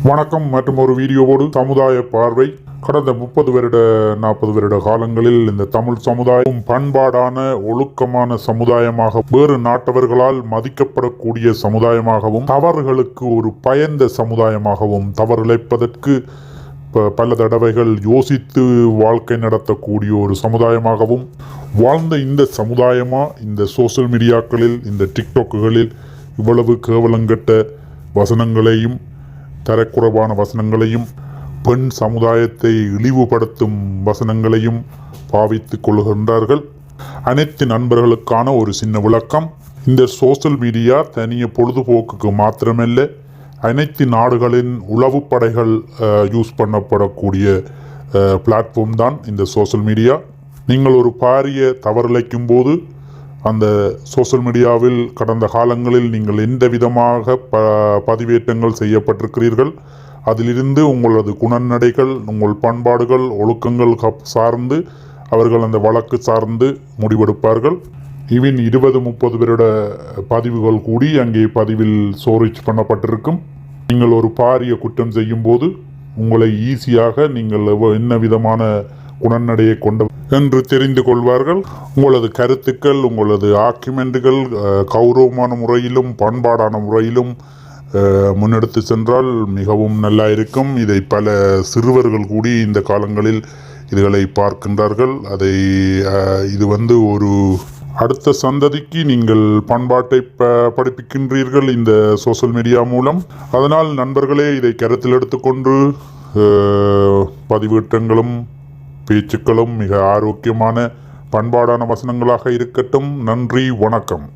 வணக்கம் மற்றும் ஒரு வீடியோவோடு சமுதாய பார்வை. கடந்த 30 வருட 40 வருட காலங்களில் இந்த தமிழ் சமுதாயம் பண்பாடான ஒழுக்கமான சமுதாயமாக, வேறு நாட்டவர்களால் மதிக்கப்படக்கூடிய சமுதாயமாகவும், தவறுகளுக்கு ஒரு பயந்த சமுதாயமாகவும், தவறிழைப்பதற்கு பல தடவைகள் யோசித்து வாழ்க்கை நடத்தக்கூடிய ஒரு சமுதாயமாகவும் வாழ்ந்த இந்த சமுதாயமா இந்த சோசியல் மீடியாக்களில், இந்த டிக்டாக்குகளில் இவ்வளவு கேவலங்கட்ட வசனங்களையும், தரக்குறைவான வசனங்களையும், பெண் சமுதாயத்தை இழிவுபடுத்தும் வசனங்களையும் பாவித்துக் கொள்கின்றார்கள். அனைத்து நண்பர்களுக்கான ஒரு சின்ன விளக்கம். இந்த சோசியல் மீடியா தனிய பொழுதுபோக்குக்கு மாத்திரமல்ல, அனைத்து நாடுகளின் உளவுப்படைகள் யூஸ் பண்ணப்படக்கூடிய பிளாட்ஃபார்ம் தான் இந்த சோசியல் மீடியா. நீங்கள் ஒரு பாரிய தவறிழைக்கும் போது அந்த சோசியல் மீடியாவில் கடந்த காலங்களில் நீங்கள் எந்த விதமாக பதிவேற்றங்கள் செய்யப்பட்டிருக்கிறீர்கள், அதிலிருந்து உங்களது குணநடைகள், உங்கள் பண்பாடுகள், ஒழுக்கங்கள் சார்ந்து அவர்கள் அந்த வழக்கு சார்ந்து முடிவெடுப்பார்கள். இவன் 20-30 வருட பதிவுகள் கூடி அங்கே பதிவில் ஸ்டோரேஜ் பண்ணப்பட்டிருக்கும். நீங்கள் ஒரு பாரிய குற்றம் செய்யும் போது உங்களை ஈஸியாக நீங்கள் என்ன விதமான குணநடையை கொண்ட என்று தெரிந்து கொள்வார்கள். உங்களது கருத்துக்கள், உங்களது ஆர்குமெண்ட்டுகள் கௌரவமான முறையிலும் பண்பாடான முறையிலும் முன்னெடுத்து சென்றால் மிகவும் நல்லா இருக்கும். இதை பல சிறுவர்கள் கூடி இந்த காலங்களில் இதுகளை பார்க்கின்றார்கள். இது ஒரு அடுத்த சந்ததிக்கு நீங்கள் பண்பாட்டை படிப்பிக்கின்றீர்கள் இந்த சோசியல் மீடியா மூலம். அதனால் நண்பர்களே, இதை கருத்தில் எடுத்துக்கொண்டு பதிவேற்றங்களும் பேச்சுக்களும் மிக ஆரோக்கியமான பண்பாடான வசனங்களாக இருக்கட்டும். நன்றி, வணக்கம்.